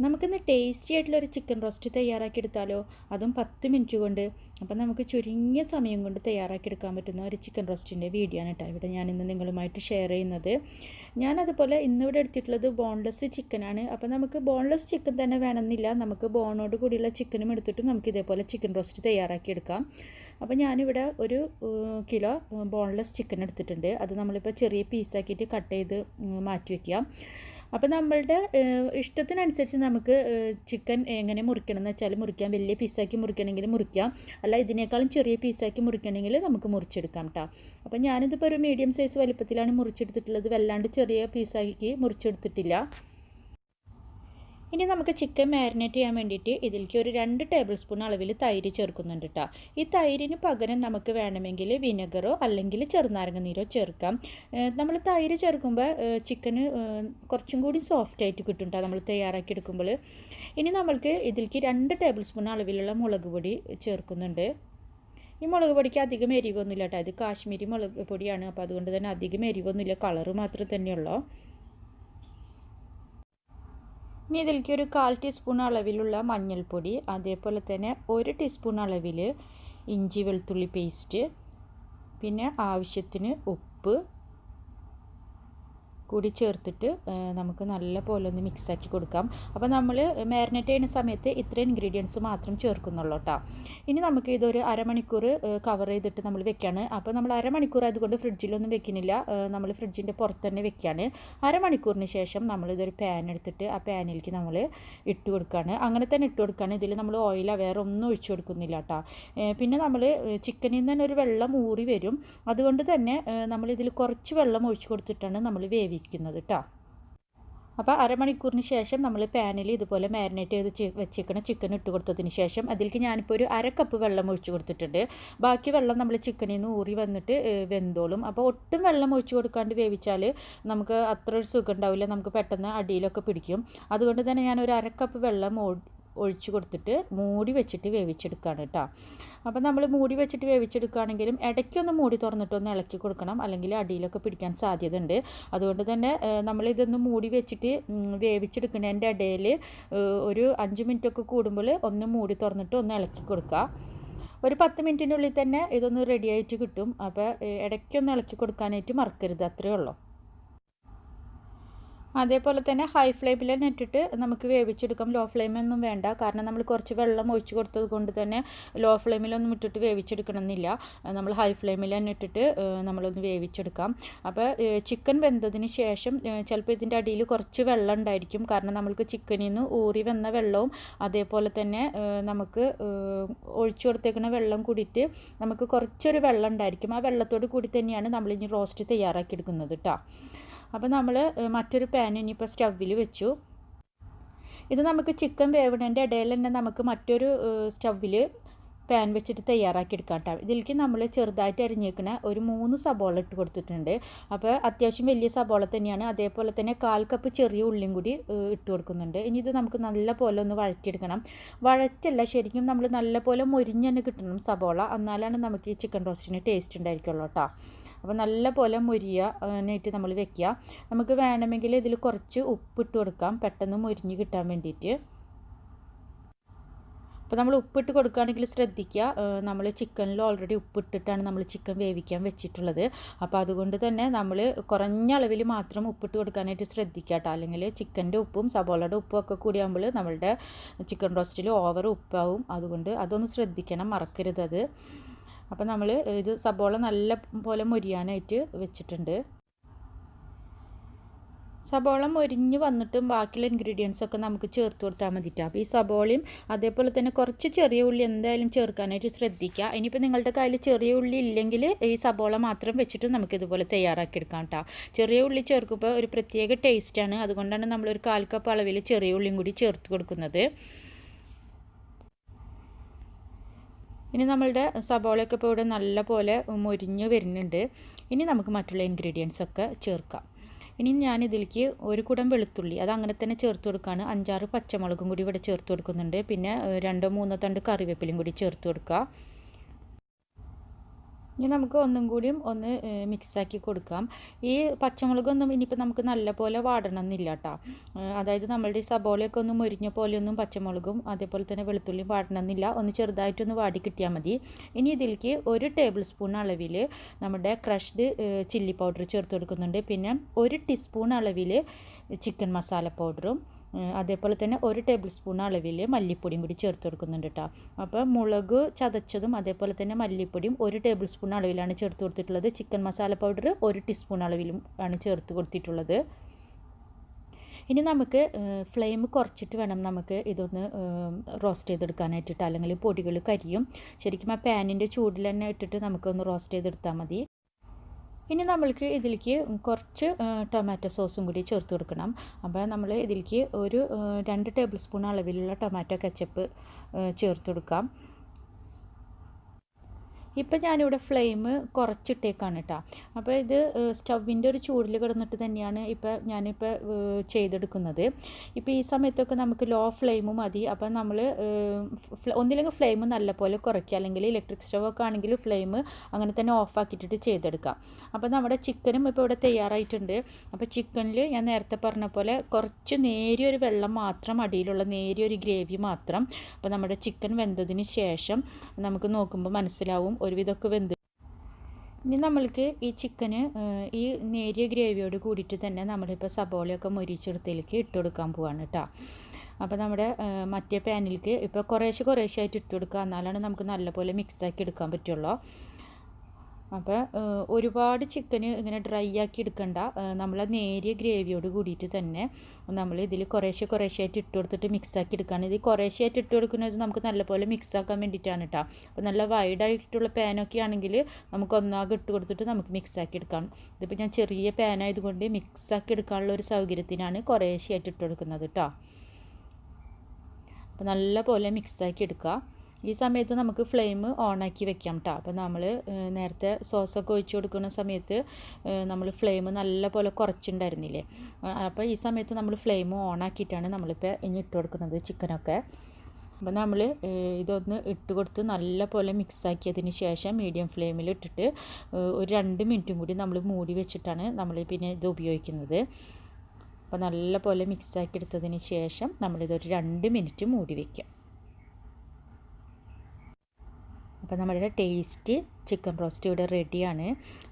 നമുക്കിന്ന് ടേസ്റ്റി ആയിട്ടുള്ളൊരു chicken roast തയ്യാറാക്കിയെടുത്താലോ, അതും 10 മിനിറ്റ് കൊണ്ട്. അപ്പം നമുക്ക് ചുരുങ്ങിയ സമയം കൊണ്ട് തയ്യാറാക്കിയെടുക്കാൻ പറ്റുന്ന ഒരു ചിക്കൻ റോസ്റ്റിൻ്റെ വീഡിയോ ആണ് കേട്ടോ ഇവിടെ ഞാനിന്ന് നിങ്ങളുമായിട്ട് ഷെയർ ചെയ്യുന്നത്. ഞാനതുപോലെ ഇന്നിവിടെ എടുത്തിട്ടുള്ളത് ബോൺലെസ് ചിക്കനാണ്. അപ്പോൾ നമുക്ക് ബോൺലെസ് ചിക്കൻ തന്നെ വേണമെന്നില്ല, നമുക്ക് ബോണോട് കൂടിയുള്ള ചിക്കനും എടുത്തിട്ട് നമുക്ക് ഇതേപോലെ ചിക്കൻ റോസ്റ്റ് തയ്യാറാക്കിയെടുക്കാം. അപ്പോൾ ഞാനിവിടെ ഒരു കിലോ ബോൺലെസ് ചിക്കൻ എടുത്തിട്ടുണ്ട്. അത് നമ്മളിപ്പോൾ ചെറിയ പീസാക്കിയിട്ട് കട്ട് ചെയ്ത് മാറ്റി വയ്ക്കാം. അപ്പോൾ നമ്മളുടെ ഇഷ്ടത്തിനനുസരിച്ച് നമുക്ക് ചിക്കൻ എങ്ങനെ മുറിക്കണം എന്ന് വെച്ചാൽ മുറിക്കാം. വലിയ പീസാക്കി മുറിക്കണമെങ്കിൽ മുറിക്കാം, അല്ല ഇതിനേക്കാളും ചെറിയ പീസാക്കി മുറിക്കണമെങ്കിൽ നമുക്ക് മുറിച്ചെടുക്കാം കേട്ടോ. അപ്പോൾ ഞാനിതിപ്പോൾ ഒരു മീഡിയം സൈസ് വലിപ്പത്തിലാണ് മുറിച്ചെടുത്തിട്ടുള്ളത്, വല്ലാണ്ട് ചെറിയ പീസാക്കി മുറിച്ചെടുത്തിട്ടില്ല. ഇനി നമുക്ക് ചിക്കൻ മാരിനേറ്റ് ചെയ്യാൻ വേണ്ടിയിട്ട് ഇതിലേക്ക് ഒരു 2 ടേബിൾ സ്പൂൺ അളവിൽ തൈര് ചേർക്കുന്നുണ്ട് കേട്ടോ. ഈ തൈരിന് പകരം നമുക്ക് വേണമെങ്കിൽ വിനെഗറോ അല്ലെങ്കിൽ ചെറുനാരങ്ങ നീരോ ചേർക്കാം. നമ്മൾ തൈര് ചേർക്കുമ്പോൾ ചിക്കന് കുറച്ചും കൂടി സോഫ്റ്റ് ആയിട്ട് കിട്ടും കേട്ടോ നമ്മൾ തയ്യാറാക്കി എടുക്കുമ്പോൾ. ഇനി നമ്മൾക്ക് ഇതിലേക്ക് 2 ടേബിൾ സ്പൂൺ അളവിലുള്ള മുളക് പൊടി ചേർക്കുന്നുണ്ട്. ഈ മുളക് പൊടിക്ക് അധികം എരിവൊന്നുമില്ല കേട്ടോ, ഇത് കാശ്മീരി മുളക് പൊടിയാണ്. അപ്പോൾ അതുകൊണ്ട് തന്നെ അധികം എരിവൊന്നുമില്ല, കളറ് മാത്രം തന്നെയുള്ളൂ. ഇനി ഇതിലേക്ക് ഒരു 1/4 ടീസ്പൂൺ അളവിലുള്ള മഞ്ഞൾപ്പൊടി, അതേപോലെ തന്നെ 1 ടീസ്പൂൺ അളവിൽ ഇഞ്ചി വെളുത്തുള്ളി പേസ്റ്റ്, പിന്നെ ആവശ്യത്തിന് ഉപ്പ് കൂടി ചേർത്തിട്ട് നമുക്ക് നല്ല പോലെ ഒന്ന് മിക്സാക്കി കൊടുക്കാം. അപ്പോൾ നമ്മൾ മാരിനേറ്റ് ചെയ്യുന്ന സമയത്ത് ഇത്രയും ഇൻഗ്രീഡിയൻസ് മാത്രം ചേർക്കുന്നുള്ളൂ കേട്ടോ. ഇനി നമുക്ക് ഇതൊരു അരമണിക്കൂർ കവർ ചെയ്തിട്ട് നമ്മൾ വെക്കുകയാണ്. അപ്പോൾ നമ്മൾ അരമണിക്കൂർ അതുകൊണ്ട് ഫ്രിഡ്ജിലൊന്നും വെക്കുന്നില്ല, നമ്മൾ ഫ്രിഡ്ജിൻ്റെ പുറത്ത് തന്നെ വെക്കുകയാണ്. അരമണിക്കൂറിന് ശേഷം നമ്മളിതൊരു പാൻ എടുത്തിട്ട് ആ പാനിലേക്ക് നമ്മൾ ഇട്ട് കൊടുക്കുകയാണ്. അങ്ങനെ തന്നെ ഇട്ട് കൊടുക്കുകയാണ്. ഇതിൽ നമ്മൾ ഓയിലോ വേറെ ഒന്നും ഒഴിച്ചു കൊടുക്കുന്നില്ല കേട്ടോ. പിന്നെ നമ്മൾ ചിക്കനിൽ നിന്ന് തന്നെ ഒരു വെള്ളം ഊറി വരും, അതുകൊണ്ട് തന്നെ നമ്മളിതിൽ കുറച്ച് വെള്ളം ഒഴിച്ചു കൊടുത്തിട്ടാണ് നമ്മൾ വേവിക്കുന്നത് കേട്ടോ. അപ്പോൾ അരമണിക്കൂറിന് ശേഷം നമ്മൾ പാനിൽ ഇതുപോലെ മാരിനേറ്റ് ചെയ്ത് വെച്ചേക്കണ ചിക്കൻ ഇട്ട് കൊടുത്തതിന് ശേഷം അതിലേക്ക് ഞാനിപ്പോൾ ഒരു 1/2 കപ്പ് വെള്ളം ഒഴിച്ചു കൊടുത്തിട്ടുണ്ട്. ബാക്കി വെള്ളം നമ്മൾ ചിക്കനിൽ നിന്ന് ഊറി വന്നിട്ട് വെന്തോളും. അപ്പോൾ ഒട്ടും വെള്ളം ഒഴിച്ചു കൊടുക്കാണ്ട് വേവിച്ചാൽ നമുക്ക് അത്ര ഒരു സുഖം ഉണ്ടാവില്ല, നമുക്ക് പെട്ടെന്ന് അടിയിലൊക്കെ പിടിക്കും. അതുകൊണ്ട് തന്നെ ഞാൻ ഒരു 1/2 കപ്പ് വെള്ളം ഒഴിച്ചു കൊടുത്തിട്ട് മൂടി വെച്ചിട്ട് വേവിച്ചെടുക്കുകയാണ് കേട്ടോ. അപ്പോൾ നമ്മൾ മൂടി വെച്ചിട്ട് വേവിച്ചെടുക്കുകയാണെങ്കിലും ഇടയ്ക്കൊന്ന് മൂടി തുറന്നിട്ടൊന്ന് ഇളക്കി കൊടുക്കണം, അല്ലെങ്കിൽ അടിയിലൊക്കെ പിടിക്കാൻ സാധ്യത ഉണ്ട്. അതുകൊണ്ട് തന്നെ നമ്മളിതൊന്ന് മൂടി വെച്ചിട്ട് വേവിച്ചെടുക്കുന്നതിൻ്റെ ഇടയിൽ ഒരു 5 മിനിറ്റൊക്കെ കൂടുമ്പോൾ ഒന്ന് മൂടി തുറന്നിട്ട് ഒന്ന് ഇളക്കി കൊടുക്കുക. ഒരു 10 മിനിറ്റിനുള്ളിൽ തന്നെ ഇതൊന്ന് റെഡി ആയിട്ട് കിട്ടും. അപ്പോൾ ഇടയ്ക്കൊന്ന് ഇളക്കി കൊടുക്കാനായിട്ട് മറക്കരുത്, അത്രയേ ഉള്ളൂ. അതേപോലെ തന്നെ ഹൈ ഫ്ലെയിമിൽ തന്നെ ഇട്ടിട്ട് നമുക്ക് വേവിച്ചെടുക്കാം. ലോ ഫ്ലെയിമൊന്നും വേണ്ട, കാരണം നമ്മൾ കുറച്ച് വെള്ളം ഒഴിച്ച് കൊടുത്തത് കൊണ്ട് തന്നെ ലോ ഫ്ലെയിമിലൊന്നും ഇട്ടിട്ട് വേവിച്ചെടുക്കണമെന്നില്ല. നമ്മൾ ഹൈ ഫ്ലെയിമിൽ തന്നെ ഇട്ടിട്ട് നമ്മളൊന്ന് വേവിച്ചെടുക്കാം. അപ്പോൾ ചിക്കൻ വെന്തതിന് ശേഷം ചിലപ്പോൾ ഇതിൻ്റെ അടിയിൽ കുറച്ച് വെള്ളം ഉണ്ടായിരിക്കും, കാരണം നമ്മൾക്ക് ചിക്കനിൽ നിന്ന് ഊറി വന്ന വെള്ളവും അതേപോലെ തന്നെ നമുക്ക് ഒഴിച്ചു കൊടുത്തേക്കുന്ന വെള്ളം കൂടിയിട്ട് നമുക്ക് കുറച്ചൊരു വെള്ളം ഉണ്ടായിരിക്കും. ആ വെള്ളത്തോട് കൂടി തന്നെയാണ് നമ്മളിനി റോസ്റ്റ് തയ്യാറാക്കിയെടുക്കുന്നത് കേട്ടോ. അപ്പോൾ നമ്മൾ മറ്റൊരു പാൻ ഇനിയിപ്പോൾ സ്റ്റൗവിൽ വെച്ചു. ഇത് നമുക്ക് ചിക്കൻ വേവണേൻ്റെ ഇടയിൽ തന്നെ നമുക്ക് മറ്റൊരു സ്റ്റൗവിൽ പാൻ വെച്ചിട്ട് തയ്യാറാക്കിയെടുക്കാം കേട്ടോ. ഇതിലേക്ക് നമ്മൾ ചെറുതായിട്ട് അരിഞ്ഞേക്കണ ഒരു 3 സബോള ഇട്ട് കൊടുത്തിട്ടുണ്ട്. അപ്പോൾ അത്യാവശ്യം വലിയ സബോള തന്നെയാണ്. അതേപോലെ തന്നെ 1/4 കപ്പ് ചെറിയ ഉള്ളിയും കൂടി ഇട്ട് കൊടുക്കുന്നുണ്ട്. ഇനി ഇത് നമുക്ക് നല്ല പോലെ ഒന്ന് വഴറ്റിയെടുക്കണം. വഴറ്റല്ല, ശരിക്കും നമ്മൾ നല്ല പോലെ മൊരിഞ്ഞ് തന്നെ കിട്ടണം സബോള, എന്നാലാണ് നമുക്ക് ഈ ചിക്കൻ റോസ്റ്റിന് ടേസ്റ്റ് ഉണ്ടായിരിക്കുള്ളൂ കേട്ടോ. അപ്പോൾ നല്ല പോലെ മൊരിയാനായിട്ട് നമ്മൾ വെക്കുക. നമുക്ക് വേണമെങ്കിൽ ഇതിൽ കുറച്ച് ഉപ്പിട്ട് കൊടുക്കാം, പെട്ടെന്ന് മൊരിഞ്ഞ് കിട്ടാൻ വേണ്ടിയിട്ട്. അപ്പോൾ നമ്മൾ ഉപ്പിട്ട് കൊടുക്കുകയാണെങ്കിൽ ശ്രദ്ധിക്കുക, നമ്മൾ ചിക്കനിൽ ഓൾറെഡി ഉപ്പിട്ടിട്ടാണ് നമ്മൾ ചിക്കൻ വേവിക്കാൻ വെച്ചിട്ടുള്ളത്. അപ്പോൾ അതുകൊണ്ട് തന്നെ നമ്മൾ കുറഞ്ഞ അളവിൽ മാത്രം ഉപ്പിട്ട് കൊടുക്കാനായിട്ട് ശ്രദ്ധിക്കുക കേട്ടോ, അല്ലെങ്കിൽ ചിക്കൻ്റെ ഉപ്പും സബോളയുടെ ഉപ്പും ഒക്കെ കൂടിയാകുമ്പോൾ നമ്മളുടെ ചിക്കൻ റോസ്റ്റിൽ ഓവർ ഉപ്പാവും. അതുകൊണ്ട് അതൊന്ന് ശ്രദ്ധിക്കണം, മറക്കരുത് അത്. അപ്പോൾ നമ്മൾ ഇത് സബോള നല്ല പോലെ മൊരിയാനായിട്ട് വെച്ചിട്ടുണ്ട്. സബോള മൊരിഞ്ഞ് വന്നിട്ടും ബാക്കിയുള്ള ഇൻഗ്രീഡിയൻസൊക്കെ നമുക്ക് ചേർത്ത് കൊടുത്താൽ മതിട്ടോ. അപ്പോൾ ഈ സബോളയും അതേപോലെ തന്നെ കുറച്ച് ചെറിയ ഉള്ളി എന്തായാലും ചേർക്കാനായിട്ട് ശ്രദ്ധിക്കുക. ഇനിയിപ്പോൾ നിങ്ങളുടെ കയ്യിൽ ചെറിയ ഉള്ളി ഇല്ലെങ്കിൽ ഈ സബോള മാത്രം വെച്ചിട്ട് നമുക്കിതുപോലെ തയ്യാറാക്കിയെടുക്കാം കേട്ടോ. ചെറിയ ഉള്ളി ചേർക്കുമ്പോൾ ഒരു പ്രത്യേക ടേസ്റ്റാണ്, അതുകൊണ്ടാണ് നമ്മളൊരു 1/4 കപ്പ് അളവിൽ ചെറിയ ഉള്ളിയും കൂടി ചേർത്ത് കൊടുക്കുന്നത്. ഇനി നമ്മളുടെ സബോളയൊക്കെ ഇപ്പോൾ ഇവിടെ നല്ല പോലെ മൊരിഞ്ഞ് വരുന്നുണ്ട്. ഇനി നമുക്ക് മറ്റുള്ള ഇൻഗ്രീഡിയൻസൊക്കെ ചേർക്കാം. ഇനി ഞാനിതിലേക്ക് 1 കുടം വെളുത്തുള്ളി അത് അങ്ങനെ തന്നെ ചേർത്ത് കൊടുക്കുകയാണ്. 5-6 പച്ചമുളകും കൂടി ഇവിടെ ചേർത്ത് കൊടുക്കുന്നുണ്ട്. പിന്നെ 2-3 തണ്ട് കറിവേപ്പിലയും കൂടി ചേർത്ത് കൊടുക്കുക. ഇനി നമുക്ക് ഒന്നും കൂടിയും ഒന്ന് മിക്സാക്കി കൊടുക്കാം. ഈ പച്ചമുളകൊന്നും ഇനിയിപ്പോൾ നമുക്ക് നല്ല പോലെ വാടണമെന്നില്ല കേട്ടോ. അതായത് നമ്മളുടെ ഈ സബോളയൊക്കെ ഒന്ന് മുരിഞ്ഞ പോലെയൊന്നും പച്ചമുളകും അതേപോലെ തന്നെ വെളുത്തുള്ളിയും വാടണമെന്നില്ല. ഒന്ന് ചെറുതായിട്ടൊന്ന് വാടി കിട്ടിയാൽ മതി. ഇനി ഇതിലേക്ക് 1 ടേബിൾ സ്പൂൺ അളവിൽ നമ്മുടെ ക്രഷ്ഡ് ചില്ലി പൗഡർ ചേർത്ത് കൊടുക്കുന്നുണ്ട്. പിന്നെ 1 ടീസ്പൂൺ അളവിൽ ചിക്കൻ മസാല പൗഡറും അതേപോലെ തന്നെ 1 ടേബിൾ സ്പൂൺ അളവിൽ മല്ലിപ്പൊടിയും കൂടി ചേർത്ത് കൊടുക്കുന്നുണ്ട് കേട്ടോ. അപ്പോൾ മുളക് ചതച്ചതും അതേപോലെ തന്നെ മല്ലിപ്പൊടിയും 1 ടേബിൾ സ്പൂൺ അളവിലാണ് ചേർത്ത് കൊടുത്തിട്ടുള്ളത്. ചിക്കൻ മസാല പൗഡർ 1 ടീസ്പൂൺ അളവിലും ആണ് ചേർത്ത് കൊടുത്തിട്ടുള്ളത്. ഇനി നമുക്ക് ഫ്ലെയിം കുറച്ചിട്ട് വേണം നമുക്ക് ഇതൊന്ന് റോസ്റ്റ് ചെയ്തെടുക്കാനായിട്ടിട്ട്, അല്ലെങ്കിൽ പൊടികൾ കരിയും. ശരിക്കും ആ പാനിൻ്റെ ചൂടിൽ തന്നെ ഇട്ടിട്ട് നമുക്കൊന്ന് റോസ്റ്റ് ചെയ്തെടുത്താൽ മതി. ഇനി നമ്മൾക്ക് ഇതിലേക്ക് കുറച്ച് ടൊമാറ്റോ സോസും കൂടി ചേർത്ത് കൊടുക്കണം. അപ്പോൾ നമ്മൾ ഇതിലേക്ക് 2 ടേബിൾ സ്പൂൺ അളവിലുള്ള ടൊമാറ്റോ കെച്ചപ്പ് ചേർത്ത് കൊടുക്കാം. ഇപ്പം ഞാനിവിടെ ഫ്ലെയിം കുറച്ചിട്ടേക്കാണ് കേട്ടോ. അപ്പോൾ ഇത് സ്റ്റൗവിൻ്റെ ഒരു ചൂടിൽ കിടന്നിട്ട് തന്നെയാണ് ഞാനിപ്പോൾ ചെയ്തെടുക്കുന്നത്. ഇപ്പോൾ ഈ സമയത്തൊക്കെ നമുക്ക് ലോ ഫ്ലെയിം മതി. അപ്പം നമ്മൾ ഒന്നില്ലെങ്കിൽ ഫ്ലെയിം നല്ലപോലെ കുറയ്ക്കുക, അല്ലെങ്കിൽ ഇലക്ട്രിക് സ്റ്റൗവൊക്കെ ആണെങ്കിൽ ഫ്ലെയിം അങ്ങനെ തന്നെ ഓഫാക്കിയിട്ടിട്ട് ചെയ്തെടുക്കാം. അപ്പോൾ നമ്മുടെ ചിക്കനും ഇപ്പോൾ ഇവിടെ തയ്യാറായിട്ടുണ്ട്. അപ്പോൾ ചിക്കനിൽ ഞാൻ നേരത്തെ പറഞ്ഞ പോലെ കുറച്ച് നേരിയൊരു വെള്ളം മാത്രം, അടിയിലുള്ള നേരിയൊരു ഗ്രേവി മാത്രം. അപ്പോൾ നമ്മുടെ ചിക്കൻ വെന്തതിന് ശേഷം നമുക്ക് നോക്കുമ്പോൾ മനസ്സിലാവും ഒരുവിധമൊക്കെ വെന്ത്. ഇനി നമ്മൾക്ക് ഈ ചിക്കന് ഈ നേരിയ ഗ്രേവിയോട് കൂടിയിട്ട് തന്നെ നമ്മളിപ്പോൾ സബോളയൊക്കെ മൊരിച്ചെടുത്തതിലേക്ക് ഇട്ട് കൊടുക്കാൻ പോവാണ് കേട്ടോ. അപ്പോൾ നമ്മുടെ മറ്റേ പാനിലേക്ക് ഇപ്പോൾ കുറേശ്ശായിട്ട് ഇട്ട് കൊടുക്കുക, എന്നാലാണ് നമുക്ക് നല്ലപോലെ മിക്സാക്കി എടുക്കാൻ പറ്റുള്ളൂ. അപ്പോൾ ഒരുപാട് ചിക്കന് ഇങ്ങനെ ഡ്രൈ ആക്കി എടുക്കണ്ട. നമ്മൾ നേരിയ ഗ്രേവിയോട് കൂടിയിട്ട് തന്നെ നമ്മൾ ഇതിൽ കുറേശ്ശായിട്ട് ഇട്ട് കൊടുത്തിട്ട് മിക്സാക്കി എടുക്കുകയാണ്. ഇത് കുറേശ്ശായിട്ട് ഇട്ട് കൊടുക്കുന്നത് നമുക്ക് നല്ലപോലെ മിക്സാക്കാൻ വേണ്ടിയിട്ടാണ് കേട്ടോ. അപ്പോൾ നല്ല വൈഡായിട്ടുള്ള പാനൊക്കെ ആണെങ്കിൽ നമുക്ക് ഒന്നാകെ ഇട്ട് കൊടുത്തിട്ട് നമുക്ക് മിക്സാക്കി എടുക്കാം. ഇതിപ്പോൾ ഞാൻ ചെറിയ പാനായതുകൊണ്ട് മിക്സാക്കി എടുക്കാനുള്ള ഒരു സൗകര്യത്തിനാണ് കുറേശ്ശായിട്ട് ഇട്ട് കൊടുക്കുന്നത് കേട്ടോ. അപ്പോൾ നല്ലപോലെ മിക്സാക്കി എടുക്കുക. ഈ സമയത്ത് നമുക്ക് ഫ്ലെയിം ഓണാക്കി വെക്കാം കേട്ടോ. അപ്പോൾ നമ്മൾ നേരത്തെ സോസൊക്കെ ഒഴിച്ച് കൊടുക്കുന്ന സമയത്ത് നമ്മൾ ഫ്ലെയിം നല്ല പോലെ കുറച്ചിട്ടുണ്ടായിരുന്നില്ലേ. അപ്പോൾ ഈ സമയത്ത് നമ്മൾ ഫ്ലെയിം ഓണാക്കിയിട്ടാണ് നമ്മളിപ്പോൾ ഇനി ഇട്ട് കൊടുക്കുന്നത് ചിക്കനൊക്കെ. അപ്പോൾ നമ്മൾ ഇതൊന്ന് ഇട്ട് കൊടുത്ത് നല്ല പോലെ മിക്സാക്കിയതിന് ശേഷം മീഡിയം ഫ്ലെയിമിൽ ഇട്ടിട്ട് ഒരു 2 മിനിറ്റും കൂടി നമ്മൾ മൂടി വെച്ചിട്ടാണ് നമ്മൾ പിന്നെ ഇത് ഉപയോഗിക്കുന്നത്. അപ്പോൾ നല്ല പോലെ മിക്സാക്കി എടുത്തതിന് ശേഷം നമ്മളിതൊരു 2 മിനിറ്റ് മൂടി വയ്ക്കാം. അപ്പോൾ നമ്മുടെ ടേസ്റ്റി ചിക്കൻ റോസ്റ്റ് ഇവിടെ റെഡിയാണ്.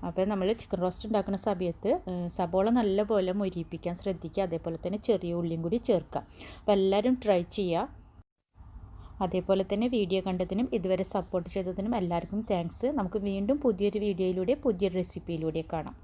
അപ്പോൾ നമ്മൾ ചിക്കൻ റോസ്റ്റ് ഉണ്ടാക്കുന്ന സമയത്ത് സബോള നല്ലപോലെ മൊരിയിപ്പിക്കാൻ ശ്രദ്ധിക്കുക. അതേപോലെ തന്നെ ചെറിയ ഉള്ളിയും കൂടി ചേർക്കുക. അപ്പോൾ എല്ലാവരും ട്രൈ ചെയ്യുക. അതേപോലെ തന്നെ വീഡിയോ കണ്ടതിനും ഇതുവരെ സപ്പോർട്ട് ചെയ്തതിനും എല്ലാവർക്കും താങ്ക്സ്. നമുക്ക് വീണ്ടും പുതിയൊരു വീഡിയോയിലൂടെ പുതിയൊരു റെസിപ്പിയിലൂടെ കാണാം.